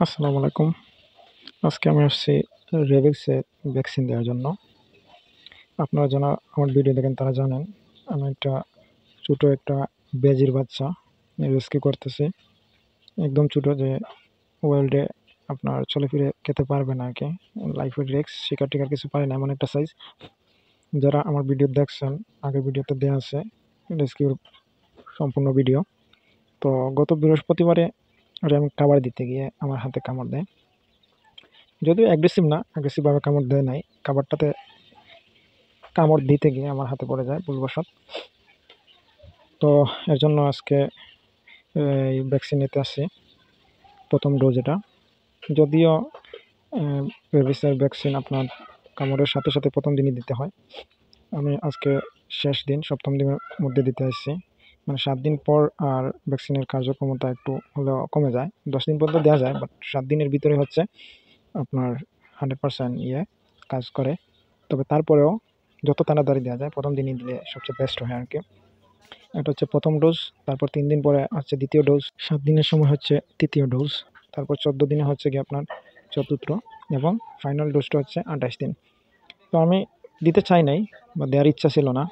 আসসালামু আলাইকুম। আজকে আমি আসছি রেবিক্সের ভ্যাকসিন দেওয়ার জন্য। আপনারা যারা আমার ভিডিও দেখেন তারা জানেন আমি ছোটো একটা বেজির বাচ্চা রেস্কিউ করতেছি। একদম ছোটো যে ওয়ার্ল্ডে আপনার চলে ফিরে খেতে পারবে না আরকি। লাইফের রিস্ক শিকার-টিকার কিছু পারে না এমন একটা সাইজ। যারা আমার ভিডিও দেখছেন, আগের ভিডিওতে দেয়া আছে রেস্কিউর সম্পূর্ণ ভিডিও। তো গত বৃহস্পতিবারে ওরে আমি খাবার দিতে গিয়ে আমার হাতে কামড় দেয়। যদিও অ্যাগ্রেসিভভাবে কামড় দেয় নাই। খাবারটাতে কামড় দিতে গিয়ে আমার হাতে পড়ে যায় ভুলবশত। তো এর জন্য আজকে এই ভ্যাকসিন নিতে আসছি, ১ম ডোজ এটা। যদিও রেবিসের ভ্যাকসিন আপনার কামড়ের সাথে, সাথে ১ম দিনই দিতে হয়। আমি আজকে শেষ দিন ৭ম দিনের মধ্যে দিতে আসছি। মানে ৭ দিন পর আর ভ্যাকসিনের কার্যক্ষমতা একটু হলেও কমে যায়। ১০ দিন পর্যন্ত দেওয়া যায়, বাট ৭ দিনের ভিতরে হচ্ছে আপনার 100% কাজ করে। তবে তারপরেও যত তাড়াতাড়ি দেওয়া যায় ১ম দিনই দিলে সবচেয়ে বেস্ট হয় আরকি। এটা হচ্ছে ১ম ডোজ, তারপর ৩ দিন পরে হচ্ছে ২য় ডোজ, ৭ দিনের সময় হচ্ছে ৩য় ডোজ, তারপর ১৪ দিনে হচ্ছে গিয়ে আপনার ৪র্থ এবং ফাইনাল ডোজটা হচ্ছে ২৮ দিন। তো আমি দিতে চাই নাই বা দেওয়ার ইচ্ছা ছিল না।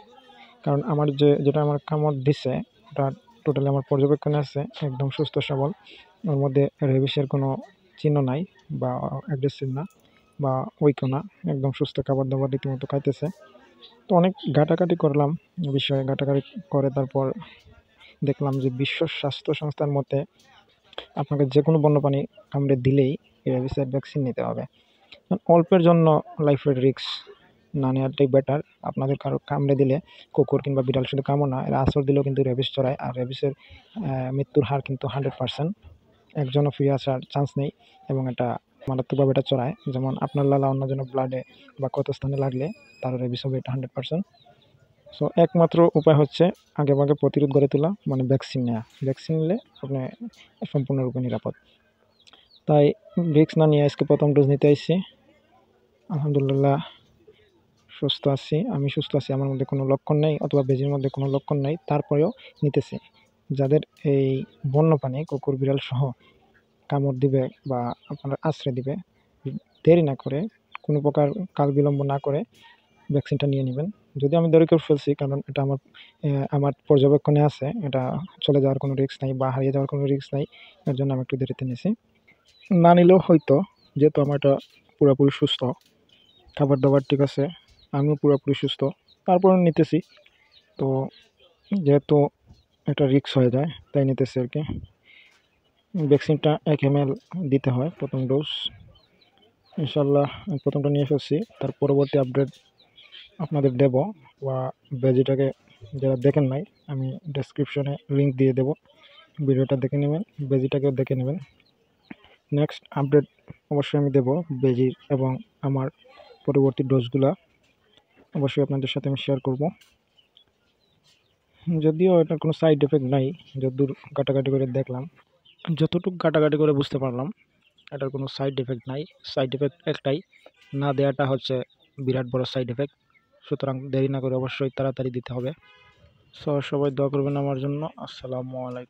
কারণ আমার যেটা আমার কামড় দিছে ওটা টোটালি আমার পর্যবেক্ষণে আছে, একদম সুস্থ সবল। ওর মধ্যে রেবিসের কোনো চিহ্ন নাই বা অ্যাগ্রেসিভ না বা উইকও না, একদম সুস্থ খাবার-দাবার রীতিমতো খাইতেছে। তো অনেক ঘাটাঘাটি করলাম বিষয়ে, ঘাটাঘাটি করে তারপর দেখলাম যে বিশ্ব স্বাস্থ্য সংস্থার মতে আপনাকে যেকোনো বন্যপ্রাণী কামড়ে দিলেই রেবিসের ভ্যাকসিন নিতে হবে। অল্পের জন্য লাইফের রিস্ক না নেওয়াটাই বেটার। আপনাদের কারো কামড়ে দিলে কুকুর কিংবা বিড়াল, শুধু কামড় না, এরা আঁচড় দিলেও কিন্তু রেবিস ছড়ায়। আর রেবিসের মৃত্যুর হার কিন্তু 100%, একজনও ফিরে আসার চান্স নেই এবং এটা মারাত্মকভাবে এটা ছড়ায়। যেমন আপনার লালা অন্যজনের ব্লাডে বা ক্ষত স্থানে লাগলে তারও রেবিস হবে, এটা 100%। সো একমাত্র উপায় হচ্ছে আগেভাগে প্রতিরোধ গড়ে তোলা, মানে ভ্যাকসিন নেওয়া। ভ্যাকসিন নিলে আপনি সম্পূর্ণরূপে নিরাপদ। তাই রিস্ক না নিয়ে আজকে ১ম ডোজ নিতে আসছি। আলহামদুলিল্লাহ সুস্থ আছি, আমি সুস্থ আছি। আমার মধ্যে কোনো লক্ষণ নেই অথবা বেজির মধ্যে কোনো লক্ষণ নেই, তারপরেও নিতেছি। যাদের এই বন্যপ্রাণী কুকুর, বিড়াল সহ কামড় দিবে বা আপনার আছড়ে দিবে, দেরি না করে, কোনো প্রকার কাল বিলম্ব না করে ভ্যাকসিনটা নিয়ে নেবেন। যদিও আমি দেরি করে ফেলছি, কারণ এটা আমার পর্যবেক্ষণে আছে। এটা চলে যাওয়ার কোনো রিস্ক নাই বা হারিয়ে যাওয়ার কোনো রিস্ক নাই। এর জন্য আমি একটু দেরিতে নিয়েছি। না নিলেও হয়তো, যেহেতু আমার এটা পুরোপুরি সুস্থ, খাবার-দাবার ঠিক আছে, আমিও পুরোপুরি সুস্থ, তারপরেও নিতেছি। তো যেহেতু একটা রিস্ক হয়ে যায় তাই নিতেছি আরকি। ভ্যাকসিনটা ১ ml দিতে হয় ১ম ডোজ। ইনশাআল্লাহ ১টা নিয়ে ফেলছি। তার পরবর্তী আপডেট আপনাদের দেব, বা বেজিটাকে যারা দেখেন নাই আমি ডেসক্রিপশনে লিঙ্ক দিয়ে দেব, ভিডিওটা দেখে নেবেন, বেজিটাকেও দেখে নেবেন। নেক্সট আপডেট অবশ্যই আমি দেব বেজির এবং আমার পরবর্তী ডোজগুলা অবশ্যই আপনাদের সাথে আমি শেয়ার করব। যদিও এটার কোনো সাইড এফেক্ট নাই, যতদূর ঘাটাঘাটি করে দেখলাম, যতটুকু ঘাটাঘাটি করে বুঝতে পারলাম এটার কোনো সাইড এফেক্ট নাই। সাইড এফেক্ট একটাই, না দেওয়াটা হচ্ছে বিরাট বড় সাইড এফেক্ট। সুতরাং দেরি না করে অবশ্যই তাড়াতাড়ি দিতে হবে। সবাই দোয়া করবেন আমার জন্য। আসসালামু আলাইকুম।